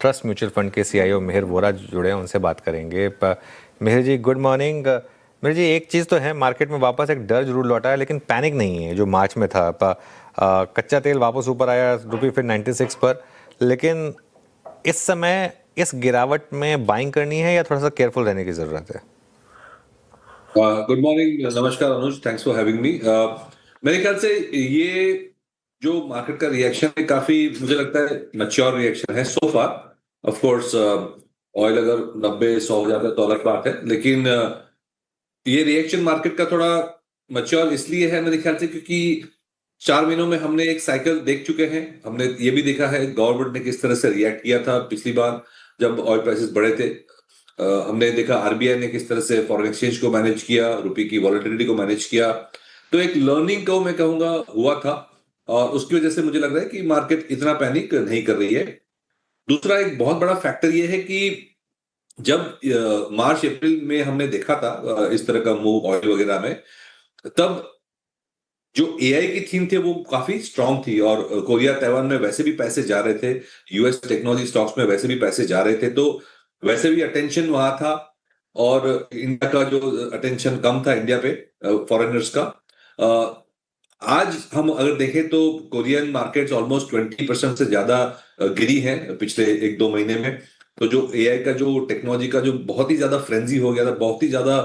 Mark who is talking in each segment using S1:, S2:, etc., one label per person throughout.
S1: Trust mutual fund के CEO Mihir Vora जुड़े हैं, उनसे बात करेंगे। मिहिर जी, गुड मॉर्निंग। मिहिर जी, एक चीज़ तो है, मार्केट में वापस एक डर जरूर लौटा है, लेकिन पैनिक नहीं है जो मार्च में था। कच्चा तेल वापस ऊपर आया, रुपये फिर 96 पर। लेकिन इस समय इस गिरावट में बाइंग करनी है या थोड़ा सा केयरफुल रहने की ज़रूरत है?
S2: गुड मॉर्निंग, नमस्कार अनुज, थैंक्स फॉर हैविंग मी। मेरे ख्याल से ये जो मार्केट का रिएक्शन है काफी, मुझे लगता है मैच्योर रिएक्शन है सो फार। ऑफ कोर्स ऑयल अगर 90-100 हो जाता है तो अलग बात है, लेकिन ये रिएक्शन मार्केट का थोड़ा मैच्योर इसलिए है मेरे ख्याल से क्योंकि 4 महीनों में हमने एक साइकिल देख चुके हैं। हमने ये भी देखा है गवर्नमेंट ने किस तरह से रिएक्ट किया था पिछली बार जब ऑयल प्राइसेस बढ़े थे। हमने देखा आरबीआई ने किस तरह से फॉरेन एक्सचेंज को मैनेज किया, रुपए की वॉलेटिलिटी को मैनेज किया। तो एक लर्निंग को मैं कहूंगा हुआ था, और उसकी वजह से मुझे लग रहा है कि मार्केट इतना पैनिक नहीं कर रही है। दूसरा एक बहुत बड़ा फैक्टर ये है कि जब मार्च अप्रैल में हमने देखा था इस तरह का मूव ऑयल वगैरह में, तब जो एआई की थीम थी वो काफी स्ट्रांग थी, और कोरिया ताइवान में वैसे भी पैसे जा रहे थे, यूएस टेक्नोलॉजी स्टॉक्स में वैसे भी पैसे जा रहे थे, तो वैसे भी अटेंशन वहां था। और इंडिया का जो अटेंशन कम था इंडिया पे फॉरेनर्स का। अ, आज हम अगर देखें तो कोरियन मार्केट्स ऑलमोस्ट 20% से ज्यादा गिरी हैं पिछले 1-2 महीने में। तो जो एआई का जो टेक्नोलॉजी का जो बहुत ही ज्यादा फ्रेंजी हो गया था, बहुत ही ज्यादा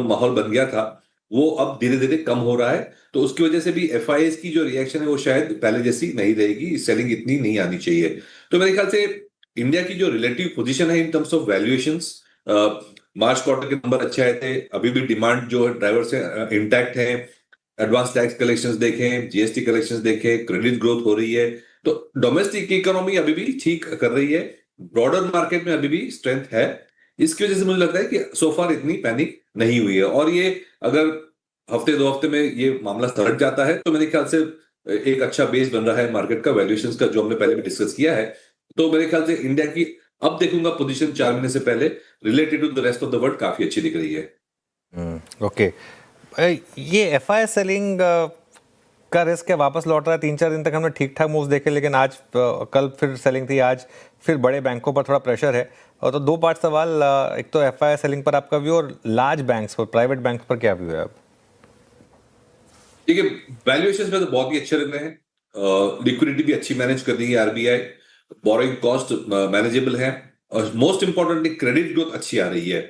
S2: माहौल बन गया था, वो अब धीरे धीरे कम हो रहा है। तो उसकी वजह से भी एफआईएस की जो रिएक्शन है वो शायद पहले जैसी नहीं रहेगी, सेलिंग इतनी नहीं आनी चाहिए। तो मेरे ख्याल से इंडिया की जो रिलेटिव पोजीशन है in terms of valuations, March quarter के नंबर अच्छे आए थे, अभी भी डिमांड जो ड्राइवर्स है इंटैक्ट है। एडवांस टैक्स कलेक्शंस देखें, जीएसटी कलेक्शंस देखें, क्रेडिट ग्रोथ हो रही है। तो डोमेस्टिक इकोनॉमी अभी भी ठीक कर रही है, ब्रॉडर मार्केट में अभी भी स्ट्रेंथ है। इसकी वजह से मुझे लगता है कि सो फार इतनी पैनिक नहीं हुई है। और ये अगर हफ्ते 2 हफ्ते में ये मामला सलट जाता है तो मेरे ख्याल से एक अच्छा बेस बन रहा है मार्केट का, वैल्यूएशंस का, जो हमने पहले भी डिस्कस किया है। तो मेरे ख्याल से इंडिया की अब देखूंगा पोजीशन 4 महीने से पहले related to the rest of the world काफी अच्छी दिख रही है।
S1: ओके। ये एफआई सेलिंग का रिस्क है, वापस लौट रहा है। 3-4 दिन तक हमने ठीक ठाक मूव्स देखे, लेकिन आज कल फिर सेलिंग थी, आज फिर बड़े बैंकों पर थोड़ा प्रेशर है। और तो दो पार्ट सवाल, एक तो एफआई सेलिंग पर आपका व्यू, और लार्ज बैंक्स पर, प्राइवेट बैंक्स पर क्या व्यू है अब?
S2: ठीक है, वैल्यूएशन में तो बहुत ही अच्छे लग रहे हैं। लिक्विडिटी भी अच्छी मैनेज कर रही है आरबीआई, बोरोइंग कॉस्ट मैनेजेबल है, और मोस्ट इंपॉर्टेंटली क्रेडिट ग्रोथ अच्छी आ रही है।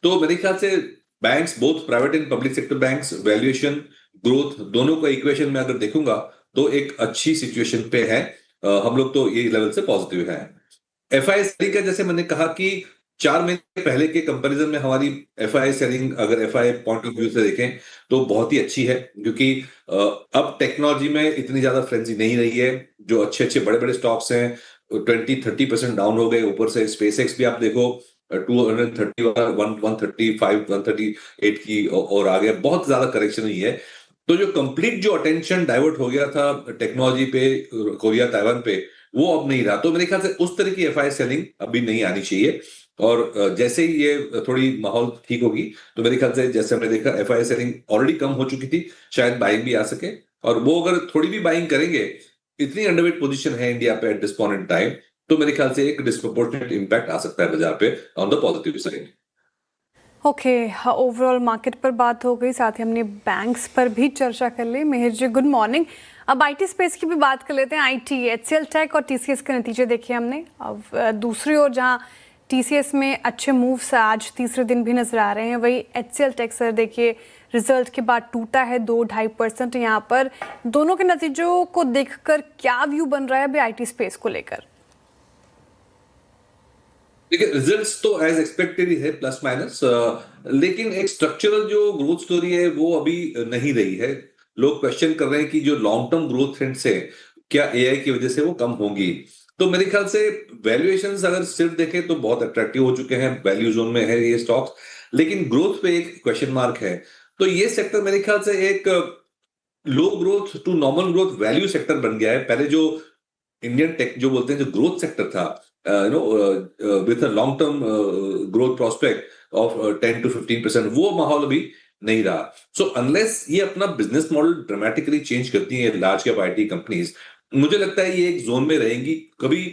S2: तो मेरे ख्याल से banks, both private and public sector banks, valuation growth दोनों को इक्वेशन में अगर देखूंगा तो एक अच्छी सिचुएशन पे है। हम लोग तो ये लेवल से पॉजिटिव है। एफआई सेलिंग का जैसे मैंने कहा कि 4 महीने पहले के कंपैरिजन में हमारी एफआई सेलिंग अगर एफआई पॉइंट ऑफ व्यू से देखें तो बहुत ही अच्छी है, क्योंकि अब टेक्नोलॉजी में इतनी ज्यादा फ्रेंजी नहीं रही है। जो अच्छे अच्छे बड़े बड़े स्टॉक्स हैं 20-30% डाउन हो गए। ऊपर से स्पेस एक्स भी आप देखो 230, 135, 138 की और आ गया, बहुत ज्यादा करेक्शन हुई है। तो जो कंप्लीट जो अटेंशन डाइवर्ट हो गया था टेक्नोलॉजी पे, कोरिया ताइवान पे, वो अब नहीं रहा। तो मेरे ख्याल से उस तरह की एफआई सेलिंग अभी नहीं आनी चाहिए। और जैसे ही ये थोड़ी माहौल ठीक होगी तो मेरे ख्याल से, जैसे हमने देखा, एफआई सेलिंग ऑलरेडी कम हो चुकी थी, शायद बाइंग भी आ सके। और वो अगर थोड़ी भी बाइंग करेंगे, इतनी अंडरवेट पोजीशन है इंडिया पे at this point in time, तो मेरे ख्याल से एक डिस्प्रोपोर्शनेट इंपैक्ट आ सकता है बाजार पे on the positive side.
S3: Okay, overall market पर बात हो गई, साथ ही हमने बैंक्स पर भी चर्चा कर ली। मिहिर जी, गुड मॉर्निंग। अब आईटी स्पेस की भी बात कर लेते हैं। आईटी, एचसीएल टेक और टीसीएस के नतीजे देखे हमने। अब दूसरी ओर जहां टीसीएस में अच्छे मूव्स आज तीसरे दिन भी नजर आ रहे हैं, वही एचसीएल टेक सर देखिए रिजल्ट के बाद टूटा है 2-2.5%। यहाँ पर दोनों के नतीजों को देखकर क्या व्यू बन रहा है अभी आईटी स्पेस को लेकर?
S2: देखिए, रिजल्ट्स तो एज एक्सपेक्टेड ही है, प्लस माइनस, लेकिन एक स्ट्रक्चरल जो ग्रोथ स्टोरी है वो अभी नहीं रही है। लोग क्वेश्चन कर रहे हैं कि जो लॉन्ग टर्म ग्रोथ ट्रेंड्स है क्या एआई की वजह से वो कम होंगी। तो मेरे ख्याल से वैल्यूएशंस अगर सिर्फ देखें तो बहुत अट्रैक्टिव हो चुके हैं, वैल्यू जोन में है ये स्टॉक्स, लेकिन ग्रोथ पे एक क्वेश्चन मार्क है। तो ये सेक्टर मेरे ख्याल से एक low growth to normal growth value sector बन गया है। पहले जो इंडियन टेक जो बोलते हैं जो ग्रोथ सेक्टर था, with a long term growth prospect of 10-15%, वो माहौल अभी नहीं रहा। सो अनलेस ये अपना बिजनेस मॉडल ड्रामेटिकली चेंज करती है लार्ज कैप आईटी कंपनीज, मुझे लगता है ये एक जोन में रहेंगी। कभी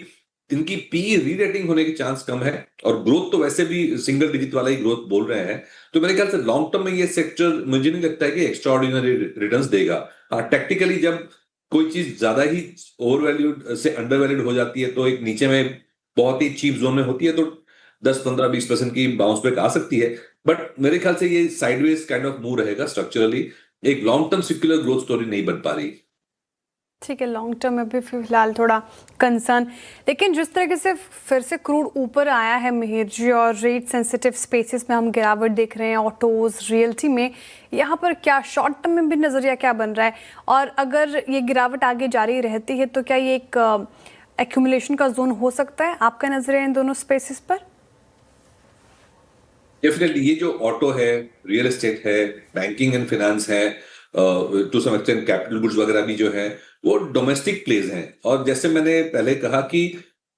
S2: इनकी पी री रेटिंग होने के चांस कम है और ग्रोथ तो वैसे भी सिंगल डिजिट वाला ही ग्रोथ बोल रहे हैं। तो मेरे ख्याल से लॉन्ग टर्म में ये सेक्टर मुझे नहीं लगता है कि एक्स्ट्राऑर्डिनरी रिटर्न्स देगा। हाँ, टेक्निकली जब कोई चीज ज्यादा ही ओवर वैल्यूड से अंडर वैल्यूड हो जाती है तो एक नीचे में बहुत ही चीप जोन में होती है तो 10-15-20% की बाउंस बैक आ सकती है। बट मेरे ख्याल से ये साइडवेज काइंड ऑफ मूव रहेगा स्ट्रक्चरली। एक long term secular growth story नहीं बन पा रही।
S3: ठीक है, लॉन्ग टर्म में भी फिलहाल थोड़ा कंसर्न, लेकिन जिस तरीके से फिर से क्रूड ऊपर आया है मिहिर जी और रेट सेंसिटिव स्पेसेस में हम गिरावट देख रहे हैं, ऑटोज रियल्टी में, यहाँ पर क्या शॉर्ट टर्म में भी नज़रिया क्या बन रहा है? और अगर ये गिरावट आगे जारी रहती है तो क्या ये एक एक्यूमुलेशन का जोन हो सकता है? आपका नजरिया इन दोनों स्पेसेस पर?
S2: डेफिनेटली ये जो ऑटो है, रियल एस्टेट है, बैंकिंग एंड फाइनेंस है, to some extent capital goods वगैरह भी जो है वो डोमेस्टिक प्लेज हैं। और जैसे मैंने पहले कहा कि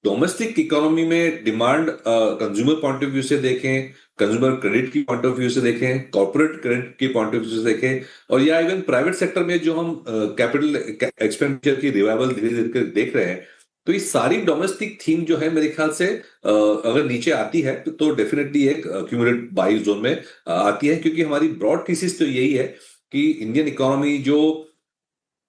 S2: डोमेस्टिक इकोनॉमी में demand consumer point of view से देखें, कंज्यूमर क्रेडिट की पॉइंट ऑफ व्यू से देखें, कॉर्पोरेट क्रेडिट की पॉइंट ऑफ व्यू से देखें, और या इवन प्राइवेट सेक्टर में जो हम कैपिटल एक्सपेंडिचर की रिवाइवल धीरे धीरे देख रहे हैं, तो ये सारी डोमेस्टिक थीम जो है मेरे ख्याल से अगर नीचे आती है तो डेफिनेटली एक क्यूमुलेटिव बाई जोन में आती है। क्योंकि हमारी ब्रॉड थीसिस तो यही है कि इंडियन इकोनॉमी जो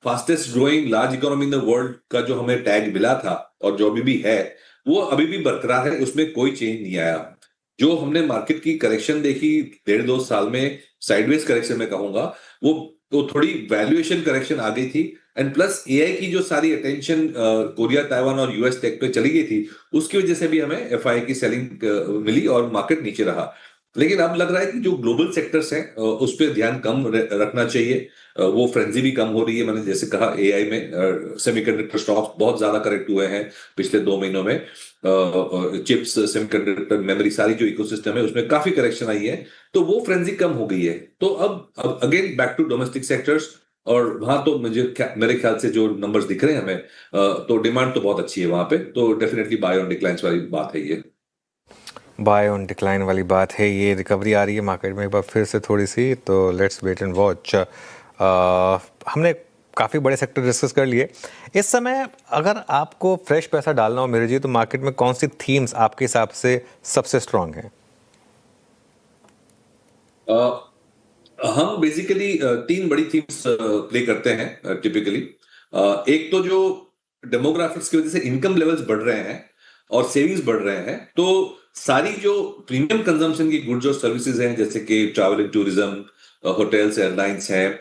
S2: fastest growing large economy in the world का जो हमें टैग मिला था और जो अभी भी है वो अभी भी बरकरार है, उसमें कोई चेंज नहीं आया। जो हमने मार्केट की करेक्शन देखी 1.5-2 साल में, साइडवेज करेक्शन में कहूंगा, वो थोड़ी वैल्यूएशन करेक्शन आ गई थी। एंड प्लस एआई की जो सारी अटेंशन कोरिया, ताइवान और यूएस टेक पे चली गई थी, उसकी वजह से भी हमें एफआई की सेलिंग मिली और मार्केट नीचे रहा। लेकिन अब लग रहा है कि जो ग्लोबल सेक्टर्स हैं उस पर ध्यान कम रखना चाहिए। वो फ्रेंजी भी कम हो रही है। मैंने जैसे कहा एआई में सेमीकंडक्टर स्टॉक्स बहुत ज्यादा करेक्ट हुए हैं पिछले 2 महीनों में। चिप्स, सेमीकंडक्टर, मेमोरी, सारी जो इकोसिस्टम है उसमें काफी करेक्शन आई है, तो वो फ्रेंजी कम हो गई है। तो अब again back to domestic sectors, और वहां तो मेरे ख्याल से जो नंबर्स दिख रहे हैं हमें, तो डिमांड तो बहुत अच्छी है वहां पे। तो डेफिनेटली बाय ऑन डिक्लाइंस वाली बात है ये।
S1: बाय ऑन डिक्लाइन वाली बात है ये। रिकवरी आ रही है मार्केट में एक बार फिर से थोड़ी सी, तो लेट्स वेट एंड वॉच। हमने काफ़ी बड़े सेक्टर डिस्कस कर लिए। इस समय अगर आपको फ्रेश पैसा डालना हो मेरे जी, तो मार्केट में कौन सी थीम्स आपके हिसाब से सबसे स्ट्रांग हैं?
S2: हम बेसिकली 3 बड़ी थीम्स प्ले करते हैं टिपिकली। एक तो जो डेमोग्राफिक्स की वजह से इनकम लेवल्स बढ़ रहे हैं और सेविंग्स बढ़ रहे हैं, तो सारी जो प्रीमियम कंजम्पशन की गुड्स और सर्विसेज हैं, जैसे कि travel and tourism, hotels, airlines हैं,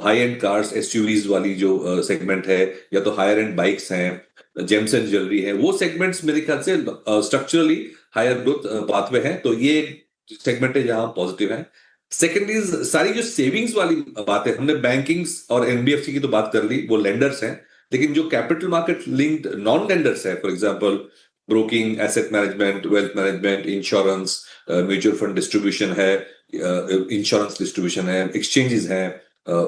S2: हाई एंड कार्स, एसयूवीज वाली जो सेगमेंट है, या तो हायर एंड बाइक्स हैं, जेम्स एंड ज्वेलरी है, वो सेगमेंट्स मेरे ख्याल से स्ट्रक्चरली हायर ग्रोथ पाथवे हैं। तो ये सेगमेंट है जहां पॉजिटिव है। सेकेंड इज सारी जो सेविंग्स वाली बात है, हमने बैंकिंग और एनबीएफसी की तो बात कर ली, वो लेंडर्स हैं। लेकिन जो capital market linked non lenders है, for example broking, asset management, wealth management, insurance, mutual fund distribution है, इंश्योरेंस डिस्ट्रीब्यूशन है, एक्सचेंजेस हैं,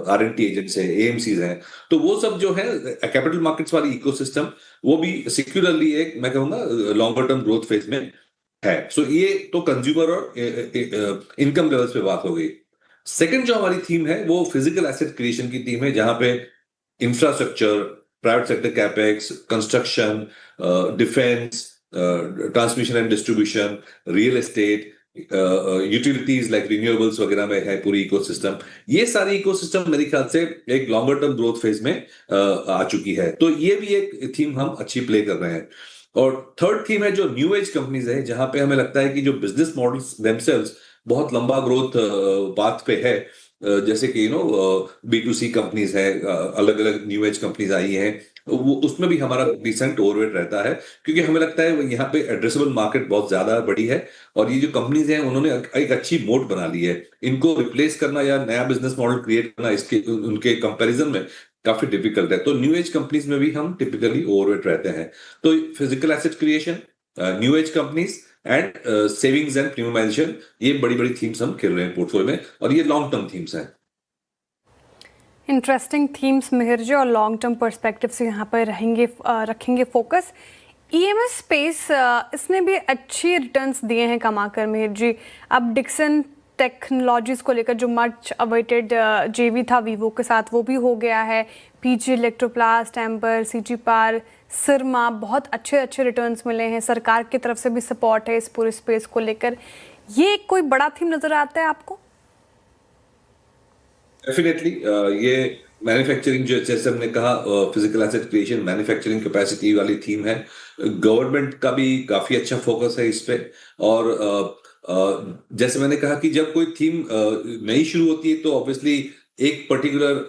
S2: आरएनटी एजेंट्स है, एएमसीज हैं, तो वो सब जो है कैपिटल मार्केट्स वाली इकोसिस्टम, वो भी सिक्योरली एक, मैं कहूंगा, लॉन्गर टर्म ग्रोथ फेज में है। सो ये तो कंज्यूमर और इनकम लेवल्स पे बात हो गई। सेकंड जो हमारी थीम है वो फिजिकल एसेट क्रिएशन की थीम है, जहां पे infrastructure, private sector capex, construction, defence, transmission and distribution, real estate, utilities like renewables वगैरह में है पूरी इकोसिस्टम। ये सारी इकोसिस्टम मेरे ख्याल से एक लॉन्गर टर्म ग्रोथ फेज में आ चुकी है। तो ये भी एक थीम हम अच्छी प्ले कर रहे हैं। और थर्ड थीम है जो न्यू एज कंपनीज है, जहां पे हमें लगता है कि जो बिजनेस मॉडल्स देमसेल्व्स बहुत लंबा ग्रोथ पाथ पे है, जैसे कि B2C कंपनीज है, अलग अलग न्यू एज कंपनीज आई हैं, वो उसमें भी हमारा डिसेंट ओवरवेट रहता है, क्योंकि हमें लगता है यहाँ पे एड्रेसेबल मार्केट बहुत ज्यादा बड़ी है। और ये जो कंपनीज हैं उन्होंने एक अच्छी मोट बना ली है। इनको रिप्लेस करना या नया बिजनेस मॉडल क्रिएट करना इसके उनके कंपैरिजन में काफी डिफिकल्ट है। तो न्यू एज कंपनीज में भी हम टिपिकली ओवरवेट रहते हैं। तो physical asset creation, new age companies and savings and premiumisation, ये बड़ी बड़ी थीम्स हम खेल रहे हैं पोर्टफोलियो में, और ये लॉन्ग टर्म थीम्स हैं।
S3: इंटरेस्टिंग थीम्स मिहिर जी, और लॉन्ग टर्म पर्सपेक्टिव से यहाँ पर रखेंगे फोकस। ईएमएस स्पेस इसने भी अच्छी रिटर्न्स दिए हैं कमाकर मिहिर जी। अब डिक्सन टेक्नोलॉजीज को लेकर जो मच अवेटेड जेवी था वीवो के साथ वो भी हो गया है। पीजी इलेक्ट्रोप्लास्ट, एम्बर, सीजी पार, सिरमा, बहुत अच्छे अच्छे रिटर्न्स मिले हैं। सरकार की तरफ से भी सपोर्ट है इस पूरे स्पेस को लेकर। ये कोई बड़ा थीम नजर आता है आपको?
S2: डेफिनेटली ये मैन्युफैक्चरिंग, जो जैसे हमने कहा, physical asset creation, manufacturing capacity वाली थीम है। गवर्नमेंट का भी काफी अच्छा फोकस है इस पे। और जैसे मैंने कहा कि जब कोई थीम नई शुरू होती है तो ऑब्वियसली एक पर्टिकुलर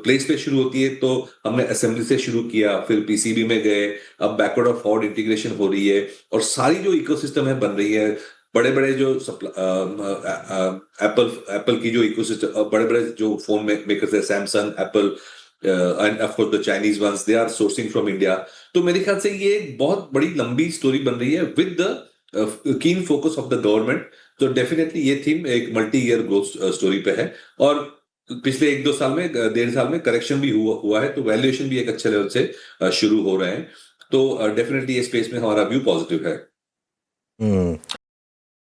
S2: प्लेस पे शुरू होती है। तो हमने असेंबली से शुरू किया, फिर पीसीबी में गए, अब बैकवर्ड और फॉरवर्ड इंटीग्रेशन हो रही है, और सारी जो इकोसिस्टम है बन रही है। बड़े बड़े जो एप्पल की जो इकोसिस्टम, बड़े बड़े जो फोन मेकर्स है, Samsung, Apple and of course the Chinese ones, they are sourcing from India. तो मेरे ख्याल से ये एक बहुत बड़ी लंबी स्टोरी बन रही है विद द कीन फोकस ऑफ द गवर्नमेंट। तो डेफिनेटली ये थीम एक मल्टी ईयर ग्रोथ स्टोरी पे है। और पिछले 1-2 साल में, 1.5 साल में करेक्शन भी हुआ है, तो वैल्यूएशन भी एक अच्छे लेवल से शुरू हो रहे हैं। तो डेफिनेटली ये स्पेस में हमारा व्यू पॉजिटिव है।